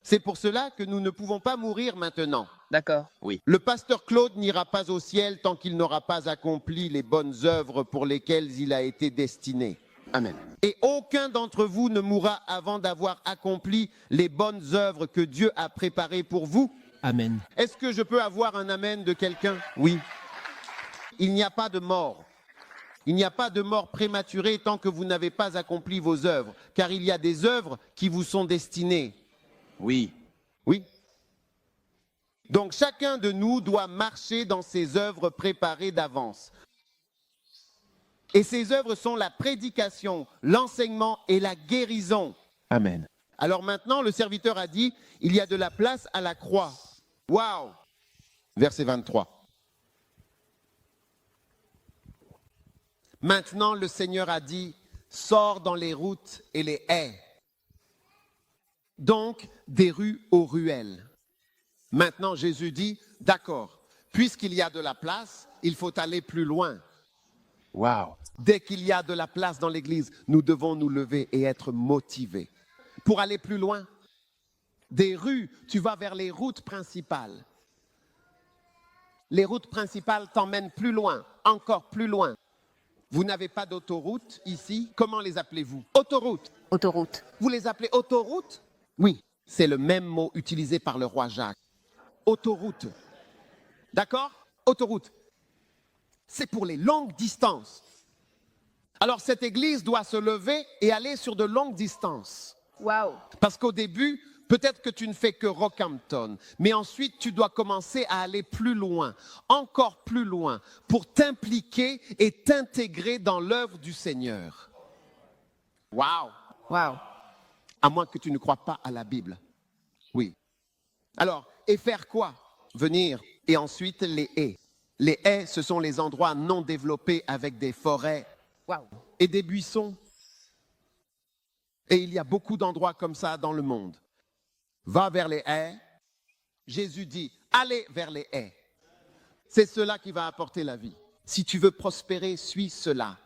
C'est pour cela que nous ne pouvons pas mourir maintenant. D'accord. Oui. Le pasteur Claude n'ira pas au ciel tant qu'il n'aura pas accompli les bonnes œuvres pour lesquelles il a été destiné. Amen. Et aucun d'entre vous ne mourra avant d'avoir accompli les bonnes œuvres que Dieu a préparées pour vous. Amen. Est-ce que je peux avoir un amen de quelqu'un? Oui. Il n'y a pas de mort. Il n'y a pas de mort prématurée tant que vous n'avez pas accompli vos œuvres, car il y a des œuvres qui vous sont destinées. Oui. Oui. Donc chacun de nous doit marcher dans ses œuvres préparées d'avance. Et ces œuvres sont la prédication, l'enseignement et la guérison. Amen. Alors maintenant, le serviteur a dit, il y a de la place à la croix. Waouh! Verset 23. Maintenant, le Seigneur a dit, sors dans les routes et les haies. Donc, des rues aux ruelles. Maintenant, Jésus dit, d'accord, puisqu'il y a de la place, il faut aller plus loin. Wow. Dès qu'il y a de la place dans l'église, nous devons nous lever et être motivés. Pour aller plus loin, des rues, tu vas vers les routes principales. Les routes principales t'emmènent plus loin, encore plus loin. Vous n'avez pas d'autoroute ici? Comment les appelez-vous? Autoroute. Autoroute. Vous les appelez autoroute? Oui, c'est le même mot utilisé par le roi Jacques. Autoroute. D'accord? Autoroute. C'est pour les longues distances. Alors cette église doit se lever et aller sur de longues distances. Waouh. Parce qu'au début, peut-être que tu ne fais que Rockhampton, mais ensuite tu dois commencer à aller plus loin, encore plus loin, pour t'impliquer et t'intégrer dans l'œuvre du Seigneur. Waouh! Waouh. À moins que tu ne crois pas à la Bible. Oui. Alors, et faire quoi? Venir. Et ensuite, les haies. Les haies, ce sont les endroits non développés avec des forêts Waouh. et des buissons. Et il y a beaucoup d'endroits comme ça dans le monde. Va vers les haies. Jésus dit, allez vers les haies. C'est cela qui va apporter la vie. Si tu veux prospérer, suis cela.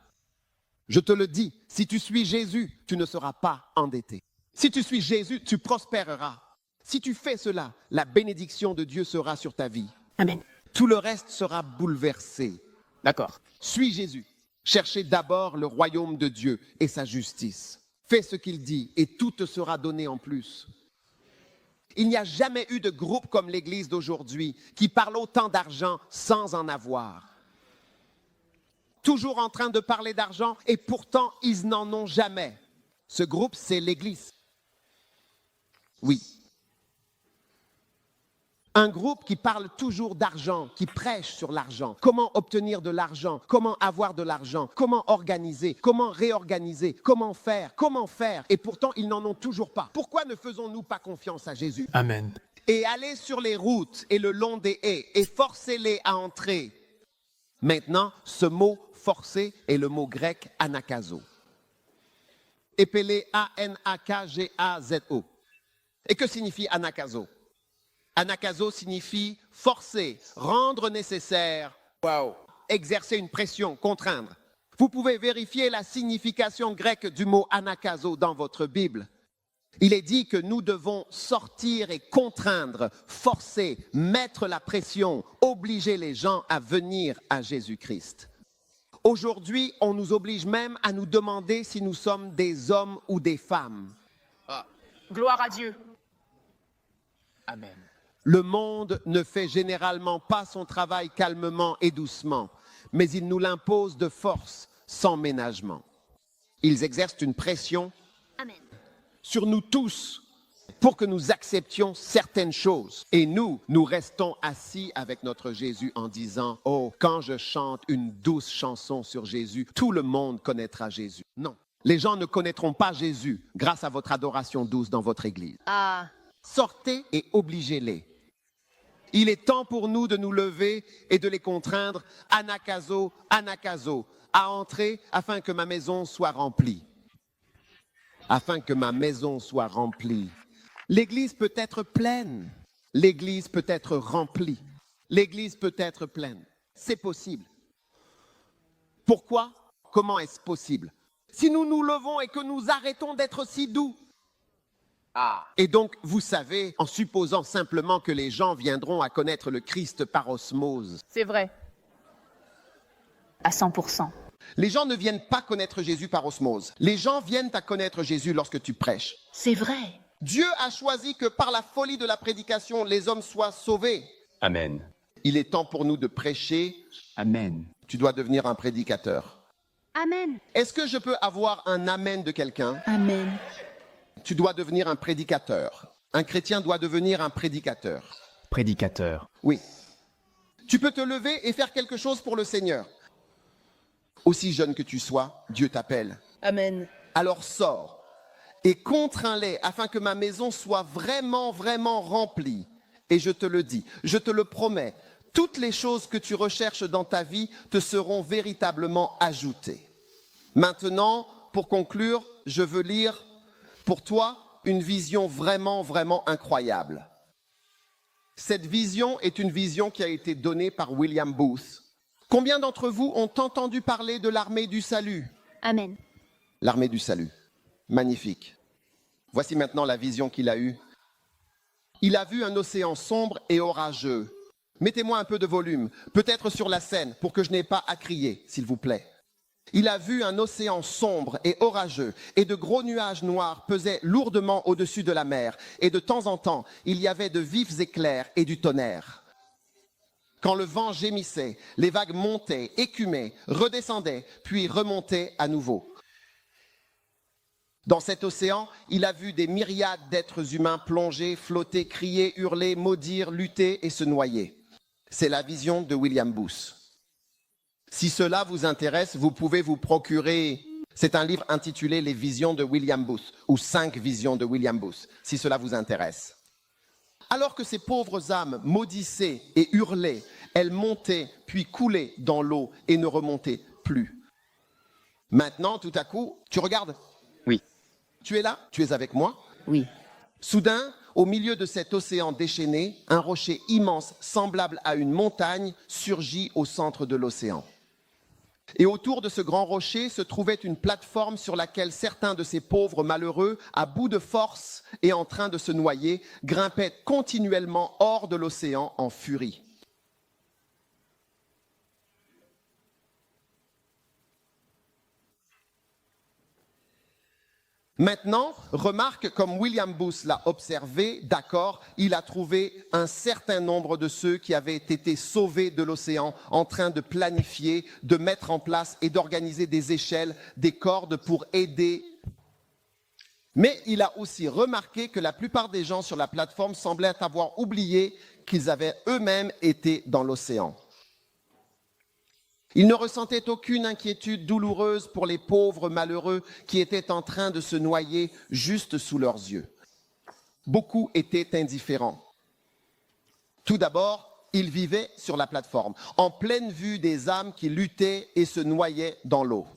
Je te le dis, si tu suis Jésus, tu ne seras pas endetté. Si tu suis Jésus, tu prospéreras. Si tu fais cela, la bénédiction de Dieu sera sur ta vie. Amen. Tout le reste sera bouleversé. D'accord. Suis Jésus. Cherchez d'abord le royaume de Dieu et sa justice. Fais ce qu'il dit et tout te sera donné en plus. Il n'y a jamais eu de groupe comme l'Église d'aujourd'hui qui parle autant d'argent sans en avoir. Toujours en train de parler d'argent et pourtant ils n'en ont jamais. Ce groupe, c'est l'Église. Oui. Un groupe qui parle toujours d'argent, qui prêche sur l'argent. Comment obtenir de l'argent? Comment avoir de l'argent? Comment organiser? Comment réorganiser? Comment faire? Et pourtant, ils n'en ont toujours pas. Pourquoi ne faisons-nous pas confiance à Jésus? Amen. Et allez sur les routes et le long des haies et forcez-les à entrer. Maintenant, ce mot « forcer » est le mot grec « anakazo ». Épelé A-N-A-K-G-A-Z-O. Et que signifie anakazo? Anakazo signifie forcer, rendre nécessaire, exercer une pression, contraindre. Vous pouvez vérifier la signification grecque du mot anakazo dans votre Bible. Il est dit que nous devons sortir et contraindre, forcer, mettre la pression, obliger les gens à venir à Jésus-Christ. Aujourd'hui, on nous oblige même à nous demander si nous sommes des hommes ou des femmes. Gloire à Dieu. Amen. Le monde ne fait généralement pas son travail calmement et doucement, mais il nous l'impose de force, sans ménagement. Ils exercent une pression Amen. sur nous tous pour que nous acceptions certaines choses. Et nous restons assis avec notre Jésus en disant « Oh, quand je chante une douce chanson sur Jésus, tout le monde connaîtra Jésus. » Non, les gens ne connaîtront pas Jésus grâce à votre adoration douce dans votre église. Ah. Sortez et obligez-les. Il est temps pour nous de nous lever et de les contraindre, anakazo, anakazo, à entrer afin que ma maison soit remplie. Afin que ma maison soit remplie. L'église peut être pleine. L'église peut être remplie. L'église peut être pleine. C'est possible. Pourquoi? Comment est-ce possible? Si nous nous levons et que nous arrêtons d'être si doux. Et donc, vous savez, en supposant simplement que les gens viendront à connaître le Christ par osmose. C'est vrai. À 100%. Les gens ne viennent pas connaître Jésus par osmose. Les gens viennent à connaître Jésus lorsque tu prêches. C'est vrai. Dieu a choisi que par la folie de la prédication, les hommes soient sauvés. Amen. Il est temps pour nous de prêcher. Amen. Tu dois devenir un prédicateur. Amen. Est-ce que je peux avoir un amen de quelqu'un? Amen. Tu dois devenir un prédicateur. Un chrétien doit devenir un prédicateur. Prédicateur. Oui. Tu peux te lever et faire quelque chose pour le Seigneur. Aussi jeune que tu sois, Dieu t'appelle. Amen. Alors sors et contrains-les afin que ma maison soit vraiment, vraiment remplie. Et je te le dis, je te le promets, toutes les choses que tu recherches dans ta vie te seront véritablement ajoutées. Maintenant, pour conclure, je veux lire pour toi une vision vraiment, vraiment incroyable. Cette vision est une vision qui a été donnée par William Booth. Combien d'entre vous ont entendu parler de l'armée du salut? Amen. L'armée du salut. Magnifique. Voici maintenant la vision qu'il a eue. Il a vu un océan sombre et orageux. Mettez-moi un peu de volume, peut-être sur la scène, pour que je n'ai pas à crier, s'il vous plaît. Il a vu un océan sombre et orageux, et de gros nuages noirs pesaient lourdement au-dessus de la mer, et de temps en temps, il y avait de vifs éclairs et du tonnerre. Quand le vent gémissait, les vagues montaient, écumaient, redescendaient, puis remontaient à nouveau. Dans cet océan, il a vu des myriades d'êtres humains plonger, flotter, crier, hurler, maudire, lutter et se noyer. C'est la vision de William Booth. Si cela vous intéresse, vous pouvez vous procurer. C'est un livre intitulé Les visions de William Booth, ou 5 visions de William Booth, si cela vous intéresse. Alors que ces pauvres âmes maudissaient et hurlaient, elles montaient puis coulaient dans l'eau et ne remontaient plus. Maintenant, tout à coup, tu regardes? Oui. Tu es là? Tu es avec moi? Oui. Soudain, au milieu de cet océan déchaîné, un rocher immense, semblable à une montagne, surgit au centre de l'océan. Et autour de ce grand rocher se trouvait une plateforme sur laquelle certains de ces pauvres malheureux, à bout de force et en train de se noyer, grimpaient continuellement hors de l'océan en furie. Maintenant, remarque, comme William Booth l'a observé, d'accord, il a trouvé un certain nombre de ceux qui avaient été sauvés de l'océan en train de planifier, de mettre en place et d'organiser des échelles, des cordes pour aider. Mais il a aussi remarqué que la plupart des gens sur la plateforme semblaient avoir oublié qu'ils avaient eux-mêmes été dans l'océan. Ils ne ressentaient aucune inquiétude douloureuse pour les pauvres malheureux qui étaient en train de se noyer juste sous leurs yeux. Beaucoup étaient indifférents. Tout d'abord, ils vivaient sur la plateforme, en pleine vue des âmes qui luttaient et se noyaient dans l'eau.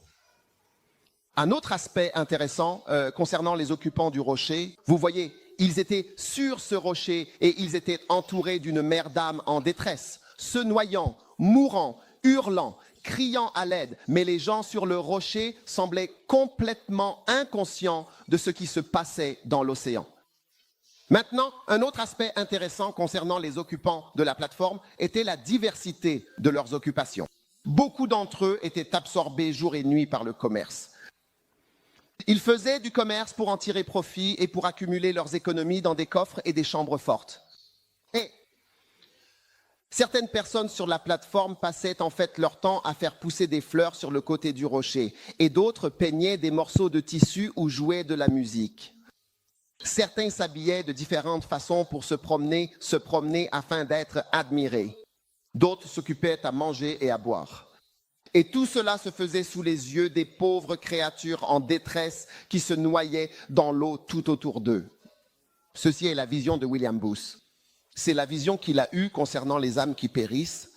Un autre aspect intéressant concernant les occupants du rocher, vous voyez, ils étaient sur ce rocher et ils étaient entourés d'une mer d'âmes en détresse, se noyant, mourant, hurlant, criant à l'aide, mais les gens sur le rocher semblaient complètement inconscients de ce qui se passait dans l'océan. Maintenant, un autre aspect intéressant concernant les occupants de la plateforme était la diversité de leurs occupations. Beaucoup d'entre eux étaient absorbés jour et nuit par le commerce. Ils faisaient du commerce pour en tirer profit et pour accumuler leurs économies dans des coffres et des chambres fortes. Et certaines personnes sur la plateforme passaient en fait leur temps à faire pousser des fleurs sur le côté du rocher et d'autres peignaient des morceaux de tissu ou jouaient de la musique. Certains s'habillaient de différentes façons pour se promener afin d'être admirés. D'autres s'occupaient à manger et à boire. Et tout cela se faisait sous les yeux des pauvres créatures en détresse qui se noyaient dans l'eau tout autour d'eux. Ceci est la vision de William Booth. C'est la vision qu'il a eue concernant les âmes qui périssent.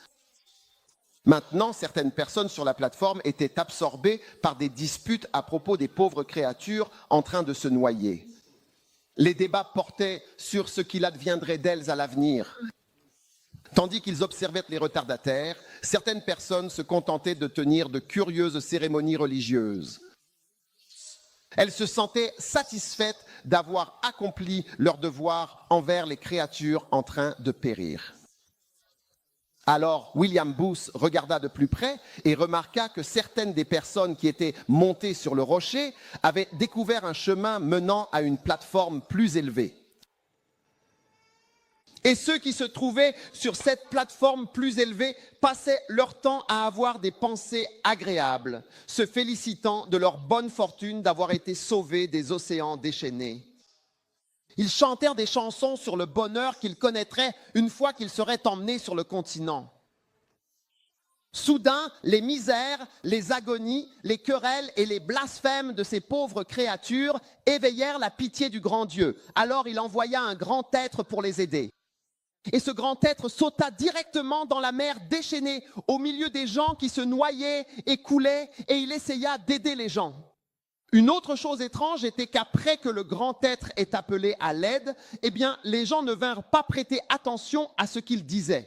Maintenant, certaines personnes sur la plateforme étaient absorbées par des disputes à propos des pauvres créatures en train de se noyer. Les débats portaient sur ce qu'il adviendrait d'elles à l'avenir. Tandis qu'ils observaient les retardataires, certaines personnes se contentaient de tenir de curieuses cérémonies religieuses. Elles se sentaient satisfaites d'avoir accompli leur devoir envers les créatures en train de périr. Alors William Booth regarda de plus près et remarqua que certaines des personnes qui étaient montées sur le rocher avaient découvert un chemin menant à une plateforme plus élevée. Et ceux qui se trouvaient sur cette plateforme plus élevée passaient leur temps à avoir des pensées agréables, se félicitant de leur bonne fortune d'avoir été sauvés des océans déchaînés. Ils chantèrent des chansons sur le bonheur qu'ils connaîtraient une fois qu'ils seraient emmenés sur le continent. Soudain, les misères, les agonies, les querelles et les blasphèmes de ces pauvres créatures éveillèrent la pitié du grand Dieu. Alors il envoya un grand être pour les aider. Et ce grand être sauta directement dans la mer déchaînée, au milieu des gens qui se noyaient et coulaient, et il essaya d'aider les gens. Une autre chose étrange était qu'après que le grand être ait appelé à l'aide, eh bien, les gens ne vinrent pas prêter attention à ce qu'il disait.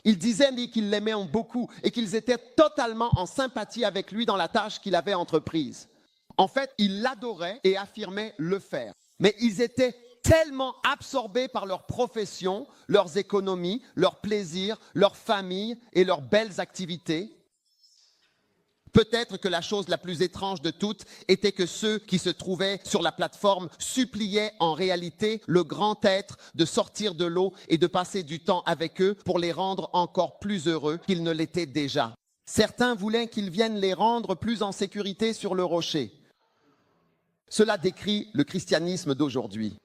Ils disaient qu'ils l'aimaient beaucoup et qu'ils étaient totalement en sympathie avec lui dans la tâche qu'il avait entreprise. En fait, ils l'adoraient et affirmaient le faire. Mais ils étaient tellement absorbés par leur profession, leurs économies, leurs plaisirs, leur famille et leurs belles activités. Peut-être que la chose la plus étrange de toutes était que ceux qui se trouvaient sur la plateforme suppliaient en réalité le grand être de sortir de l'eau et de passer du temps avec eux pour les rendre encore plus heureux qu'ils ne l'étaient déjà. Certains voulaient qu'ils viennent les rendre plus en sécurité sur le rocher. Cela décrit le christianisme d'aujourd'hui.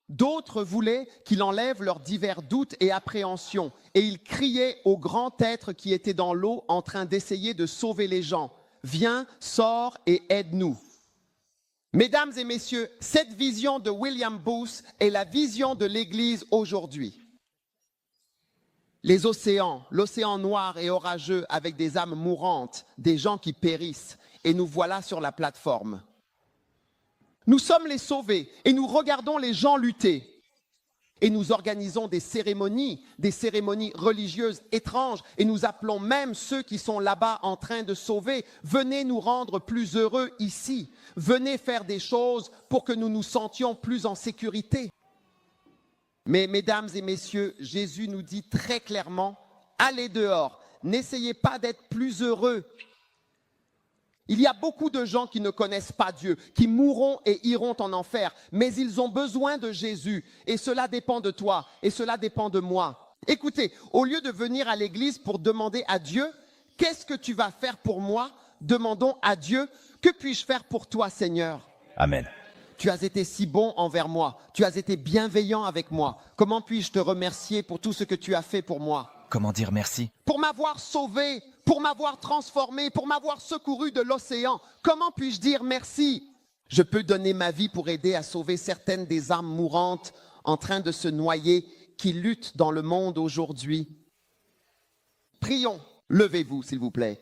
D'autres voulaient qu'il enlève leurs divers doutes et appréhensions, et ils criaient au grand être qui était dans l'eau en train d'essayer de sauver les gens. « Viens, sors et aide-nous ». Mesdames et messieurs, cette vision de William Booth est la vision de l'Église aujourd'hui. Les océans, l'océan noir et orageux avec des âmes mourantes, des gens qui périssent, et nous voilà sur la plateforme. Nous sommes les sauvés et nous regardons les gens lutter. Et nous organisons des cérémonies religieuses étranges et nous appelons même ceux qui sont là-bas en train de sauver. Venez nous rendre plus heureux ici. Venez faire des choses pour que nous nous sentions plus en sécurité. Mais mesdames et messieurs, Jésus nous dit très clairement, allez dehors, n'essayez pas d'être plus heureux. Il y a beaucoup de gens qui ne connaissent pas Dieu, qui mourront et iront en enfer, mais ils ont besoin de Jésus et cela dépend de toi et cela dépend de moi. Écoutez, au lieu de venir à l'église pour demander à Dieu, qu'est-ce que tu vas faire pour moi? Demandons à Dieu, que puis-je faire pour toi, Seigneur? Amen. Tu as été si bon envers moi, tu as été bienveillant avec moi. Comment puis-je te remercier pour tout ce que tu as fait pour moi? Comment dire merci? Pour m'avoir sauvé, pour m'avoir transformé, pour m'avoir secouru de l'océan. Comment puis-je dire merci? Je peux donner ma vie pour aider à sauver certaines des âmes mourantes en train de se noyer qui luttent dans le monde aujourd'hui. Prions. Levez-vous, s'il vous plaît.